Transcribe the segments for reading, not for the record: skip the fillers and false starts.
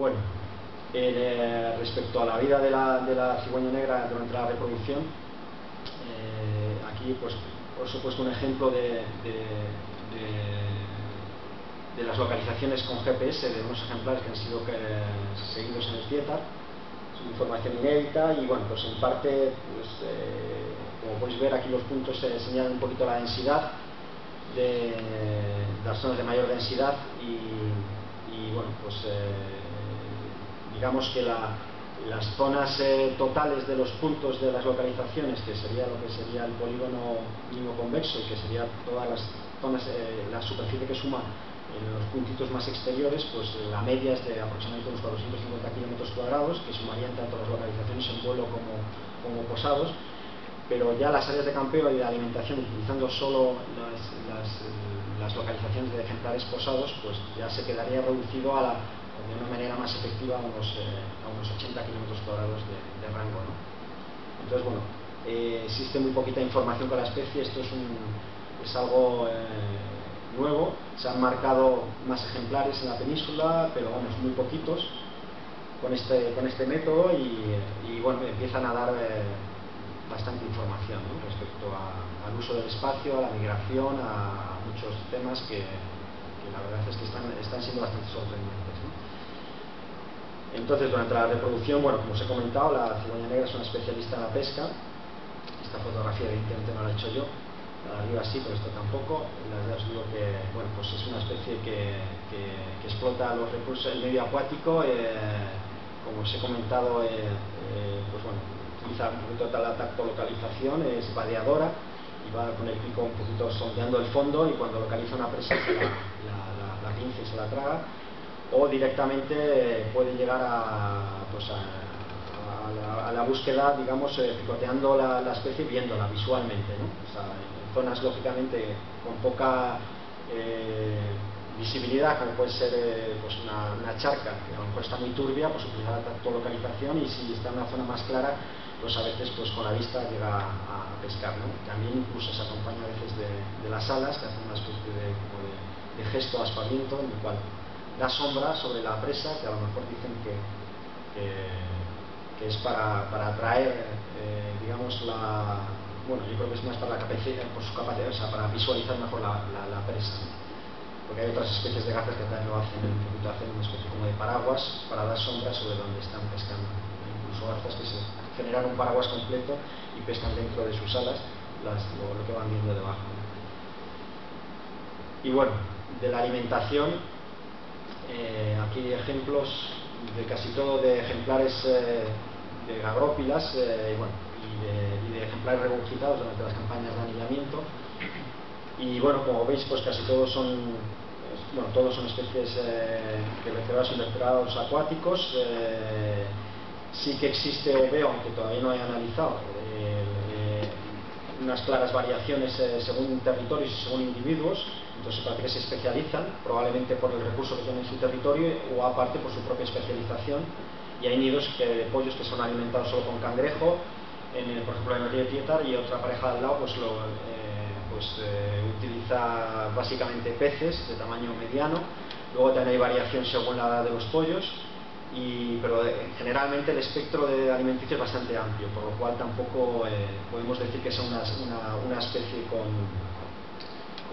Bueno, respecto a la vida de la cigüeña negra durante la reproducción, aquí pues os he puesto un ejemplo de las localizaciones con GPS de unos ejemplares que han sido seguidos en el Cietar. Es una información inédita y bueno, pues en parte, pues, como podéis ver aquí los puntos señalan un poquito la densidad de las zonas de mayor densidad y bueno, pues digamos que las zonas totales de los puntos de las localizaciones, que sería lo que sería el polígono mínimo convexo y que sería todas las zonas, la superficie que suma en los puntitos más exteriores, pues la media es de aproximadamente unos 450 kilómetros cuadrados, que sumarían tanto las localizaciones en vuelo como posados. Pero ya las áreas de campeo y de alimentación, utilizando solo las localizaciones de ejemplares posados, pues ya se quedaría reducido de una manera más efectiva a unos 80 kilómetros cuadrados de rango, ¿no? Entonces, bueno, existe muy poquita información con la especie. Esto es algo nuevo. Se han marcado más ejemplares en la península, pero vamos, muy poquitos con este método y bueno, empiezan a dar bastante información, ¿no?, respecto al uso del espacio, a la migración, a muchos temas que la verdad es que están siendo bastante sorprendentes, ¿no? Entonces, durante la reproducción, bueno, como os he comentado, la cigüeña negra es una especialista en la pesca. Esta fotografía evidentemente no la he hecho yo, la de arriba sí, pero esto tampoco. Os digo que bueno, pues es una especie que explota los recursos del medio acuático. Como os he comentado, pues bueno, utiliza un poquito la tactolocalización, es vadeadora y va con el pico un poquito sondeando el fondo, y cuando localiza una presa la pinza y se la traga, o directamente puede llegar a la búsqueda, digamos, picoteando la especie, viéndola visualmente, ¿no? O sea, en zonas lógicamente con poca visibilidad, como puede ser pues una charca que a lo mejor está muy turbia, pues utiliza la tactolocalización, y si está en una zona más clara, pues a veces pues con la vista llega a pescar, ¿no? También incluso se acompaña a veces de las alas, que hacen una especie de gesto de aspaviento, en el cual da sombra sobre la presa, que a lo mejor dicen que es para atraer, digamos, bueno, yo creo que es más para la capacidad, por su capacidad, o sea, para visualizar mejor la presa, ¿no? Porque hay otras especies de garzas que también lo hacen, hacen una especie como de paraguas para dar sombra sobre donde están pescando. Incluso garzas que se generan un paraguas completo y pescan dentro de sus alas lo que van viendo debajo, ¿no? Y bueno, de la alimentación, aquí hay ejemplos de casi todo de ejemplares de gagrópilas y de ejemplares regurgitados durante las campañas de anillamiento. Y bueno, como veis, pues casi todos son especies de vertebrados y invertebrados acuáticos. Sí que existe, o veo, aunque todavía no he analizado, unas claras variaciones según territorios y según individuos. Entonces parece que se especializan, probablemente por el recurso que tienen en su territorio o aparte por su propia especialización. Y hay nidos de pollos que son alimentados solo con cangrejo, por ejemplo en el río Tietar, y otra pareja al lado pues utiliza básicamente peces de tamaño mediano. Luego también hay variación según la edad de los pollos, pero generalmente el espectro de alimenticio es bastante amplio, por lo cual tampoco podemos decir que sea una especie como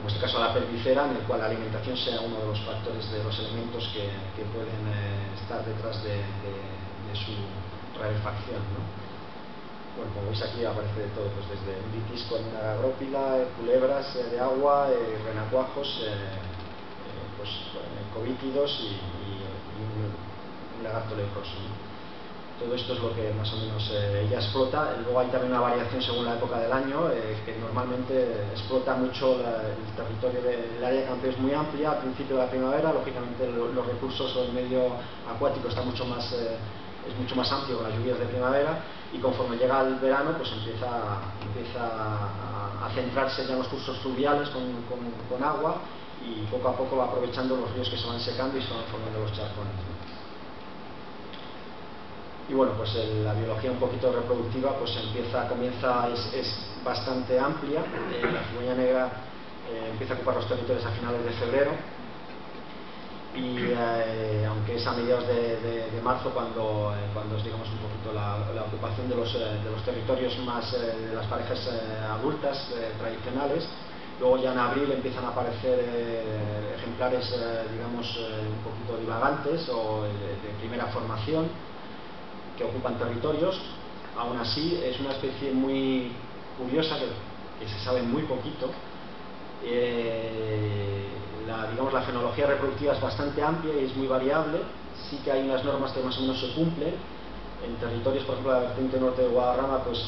en este caso la pelvicera, en el cual la alimentación sea uno de los factores, de los elementos que pueden estar detrás de su rarefacción, ¿no? Bueno, como veis aquí aparece de todo, pues desde un litisco en una gagrópila, culebras de agua, renacuajos, pues covítidos y un lagarto leproso, ¿no? Todo esto es lo que más o menos ella explota. Luego hay también una variación según la época del año, que normalmente explota mucho el territorio del área de campeo. Es muy amplia al principio de la primavera, lógicamente los recursos del medio acuático es mucho más amplio con las lluvias de primavera, y conforme llega el verano pues empieza a centrarse ya en los cursos fluviales con agua, y poco a poco va aprovechando los ríos que se van secando y se van formando los charcones, ¿no? Y bueno, pues la biología un poquito reproductiva pues es bastante amplia. La cigüeña negra empieza a ocupar los territorios a finales de febrero, y aunque es a mediados de marzo cuando es, digamos, un poquito la ocupación de los territorios más de las parejas adultas tradicionales. Luego ya en abril empiezan a aparecer ejemplares, digamos, un poquito divagantes o de primera formación que ocupan territorios. Aún así es una especie muy curiosa que se sabe muy poquito. Digamos, la fenología reproductiva es bastante amplia y es muy variable. Sí que hay unas normas que más o menos se cumplen. En territorios, por ejemplo, la vertiente norte de Guadarrama, pues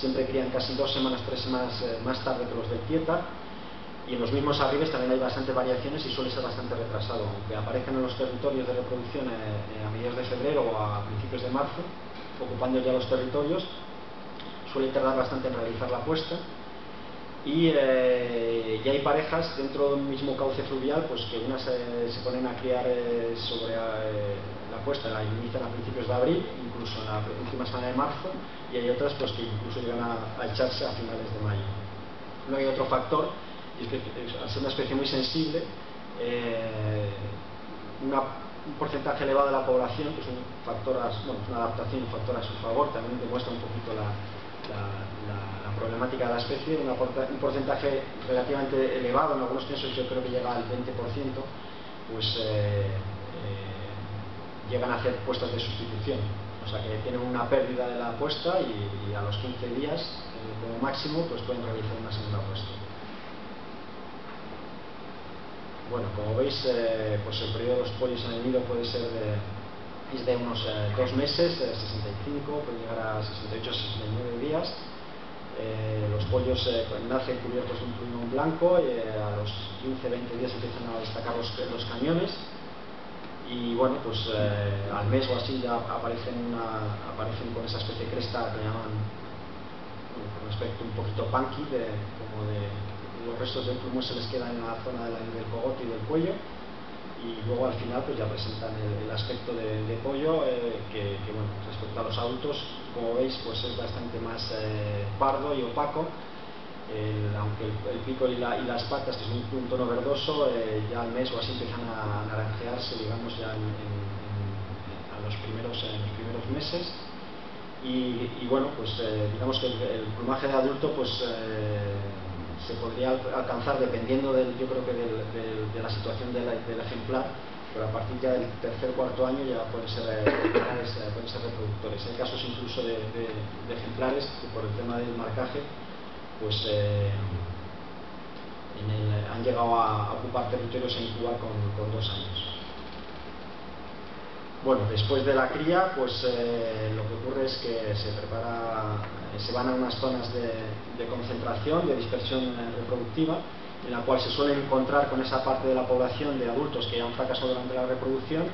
siempre crían casi 2 semanas, 3 semanas más tarde que los del Tietar. Y en los mismos arribes también hay bastantes variaciones y suele ser bastante retrasado. Aunque aparezcan en los territorios de reproducción a mediados de febrero o a principios de marzo, ocupando ya los territorios, suele tardar bastante en realizar la puesta. Y ya hay parejas dentro de un mismo cauce fluvial, pues que unas se ponen a criar sobre la puesta, la inician a principios de abril, incluso en la última semana de marzo, y hay otras pues que incluso llegan a echarse a finales de mayo. Luego hay otro factor, y es que al ser una especie muy sensible, un porcentaje elevado de la población, que es un factor, bueno, una adaptación, un factor a su favor, también demuestra un poquito la problemática de la especie. Un porcentaje relativamente elevado, en algunos casos yo creo que llega al 20%, pues llegan a hacer puestas de sustitución, o sea que tienen una pérdida de la puesta y a los 15 días como máximo pues pueden realizar una segunda puesta. Bueno, como veis, pues el periodo de los pollos en el nido puede ser de unos 2 meses, 65, puede llegar a 68, 69 días. Los pollos nacen cubiertos de un plumón blanco y a los 15-20 días empiezan a destacar los cañones, y bueno, pues al mes o así ya aparecen con esa especie de cresta que llaman, con un aspecto un poquito punky, como de los restos del plumón se les quedan en la zona del cogote y del cuello, y luego al final pues ya presentan el aspecto de pollo que bueno, respecto a los adultos, como veis, pues es bastante más pardo y opaco, aunque el pico y las patas, que son un tono verdoso, ya al mes o así empiezan a naranjearse, digamos, ya en los primeros meses. Y bueno, pues digamos que el plumaje de adulto pues se podría alcanzar dependiendo yo creo que de la situación del ejemplar, pero a partir ya del tercer o cuarto año ya pueden ser reproductores. Hay casos incluso de ejemplares que por el tema del marcaje pues han llegado a ocupar territorios e incubar con 2 años. Bueno, después de la cría, pues lo que ocurre es que se van a unas zonas de concentración, de dispersión reproductiva, en la cual se suelen encontrar con esa parte de la población de adultos que han fracasado durante la reproducción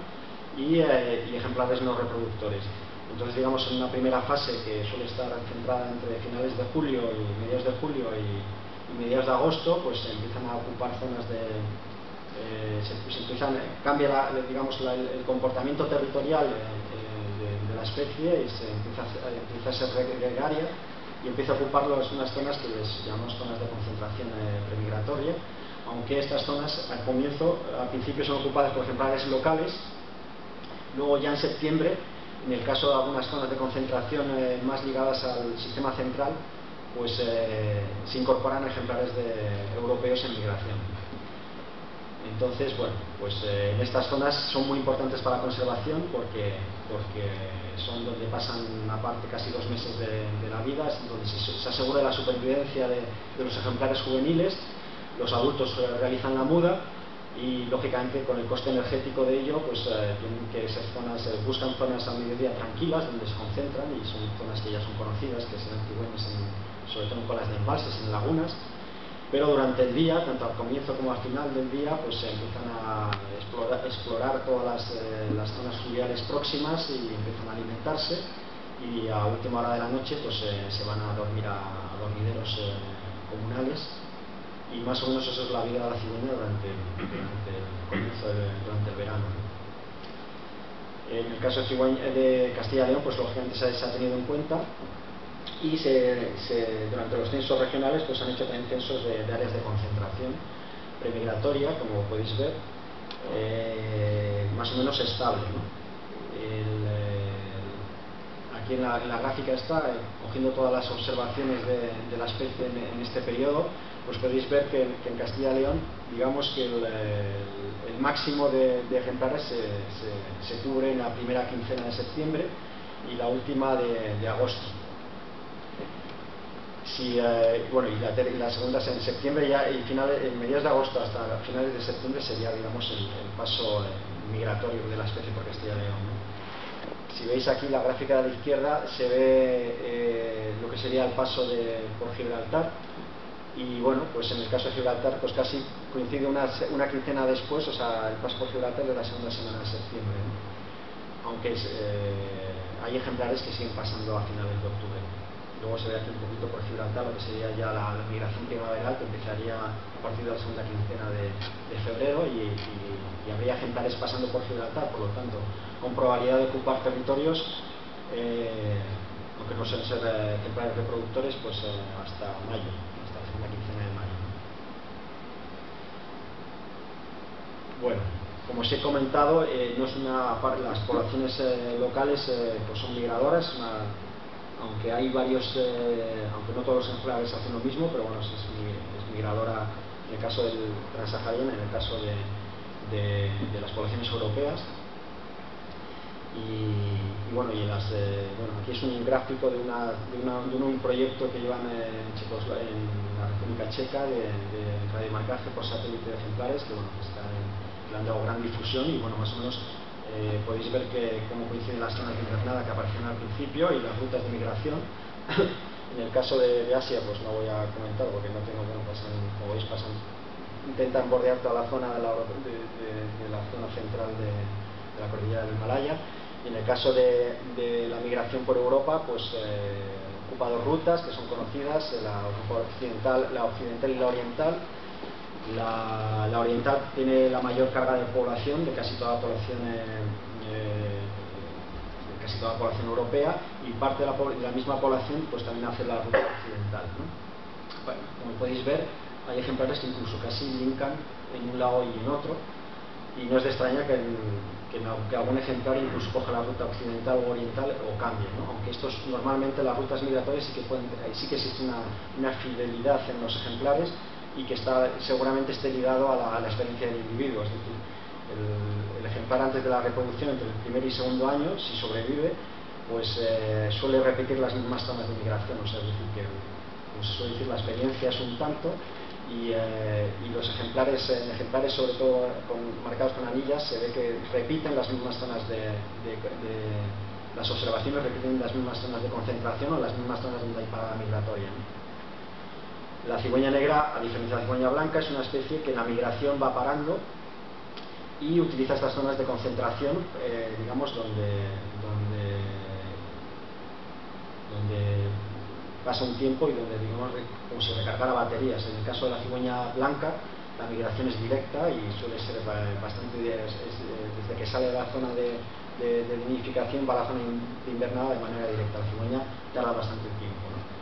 y ejemplares no reproductores. Entonces, digamos, en una primera fase que suele estar centrada entre finales de julio y mediados de julio y mediados de agosto, pues se empiezan a ocupar zonas cambia digamos, el comportamiento territorial de la especie y se empieza a ser gregaria y empieza a ocupar unas zonas que les llamamos zonas de concentración premigratoria, aunque estas zonas al principio son ocupadas por ejemplares locales. Luego ya en septiembre, en el caso de algunas zonas de concentración más ligadas al sistema central, pues se incorporan ejemplares europeos en migración. Entonces, bueno, pues en estas zonas son muy importantes para la conservación porque son donde pasan una parte, casi 2 meses de la vida, donde se asegura la supervivencia de los ejemplares juveniles. Los adultos realizan la muda y, lógicamente, con el coste energético de ello, pues tienen que ser buscan zonas a mediodía tranquilas donde se concentran, y son zonas que ya son conocidas, que serán Cigüeñes, sobre todo en colas de embalses, en lagunas. Pero durante el día, tanto al comienzo como al final del día, pues se empiezan a explorar todas las zonas fluviales próximas y empiezan a alimentarse, y a última hora de la noche pues se van a dormir a dormideros comunales, y más o menos eso es la vida de la cigüeña durante el verano. En el caso de Castilla y León, pues lógicamente se ha tenido en cuenta, y durante los censos regionales pues han hecho también censos de áreas de concentración premigratoria, como podéis ver, más o menos estable, ¿no? Aquí en la gráfica está, cogiendo todas las observaciones de la especie en este periodo, pues podéis ver que en Castilla y León, digamos que el máximo de ejemplares se cubre en la primera quincena de septiembre y la última de agosto. Bueno, y la segunda es en septiembre, ya y en mediados de agosto hasta finales de septiembre sería, digamos, el paso migratorio de la especie por Castilla y León, ¿no? Si veis aquí la gráfica de la izquierda, se ve lo que sería el paso por Gibraltar, y bueno, pues en el caso de Gibraltar, pues casi coincide una quincena después, o sea, el paso por Gibraltar de la segunda semana de septiembre, ¿no? Aunque hay ejemplares que siguen pasando a finales de octubre. Luego se ve aquí un poquito por Gibraltar lo que sería ya la migración primaveral, que empezaría a partir de la segunda quincena de febrero, y habría ejemplares pasando por Gibraltar, por lo tanto, con probabilidad de ocupar territorios, aunque no suelen ser ejemplares reproductores, pues hasta mayo, hasta la segunda quincena de mayo. Bueno, como os he comentado, no es las poblaciones locales pues son migradoras, aunque hay varios, aunque no todos los ejemplares hacen lo mismo, pero bueno, es migradora en el caso del transahariano, en el caso de las poblaciones europeas. Y bueno, aquí es un gráfico de un proyecto que llevan en la República Checa de radiomarcaje por satélite de ejemplares, que bueno, le han dado gran difusión, y bueno, más o menos podéis ver cómo coinciden las zonas de invernada que aparecieron al principio y las rutas de migración. En el caso de Asia, pues no voy a comentar porque no tengo, bueno, como veis, intentan bordear toda la zona de la zona central de la cordillera del Himalaya. Y en el caso de la migración por Europa, pues ocupa dos rutas que son conocidas, la occidental y la oriental. La oriental tiene la mayor carga de población de casi toda la población europea, y parte de la misma población pues también hace la ruta occidental, ¿no? Bueno, como podéis ver, hay ejemplares que incluso casi linkan en un lado y en otro, y no es de extrañar que algún ejemplar incluso coja la ruta occidental o oriental o cambie, ¿no? Aunque normalmente las rutas migratorias sí que existe una fidelidad en los ejemplares, y que seguramente esté ligado a la experiencia del individuo. Es decir, el ejemplar antes de la reproducción, entre el primer y segundo año, si sobrevive, pues suele repetir las mismas zonas de migración. O sea, es decir, que, como se suele decir, la experiencia es un tanto, y los ejemplares sobre todo marcados con anillas, se ve que repiten las mismas zonas las observaciones repiten las mismas zonas de concentración o las mismas zonas donde hay parada migratoria, ¿no? La cigüeña negra, a diferencia de la cigüeña blanca, es una especie que en la migración va parando y utiliza estas zonas de concentración, digamos, donde pasa un tiempo y donde, digamos, como si recargara baterías. En el caso de la cigüeña blanca, la migración es directa y suele ser bastante, desde que sale de la zona de nidificación va a la zona de invernada de manera directa. La cigüeña tarda bastante tiempo, ¿no?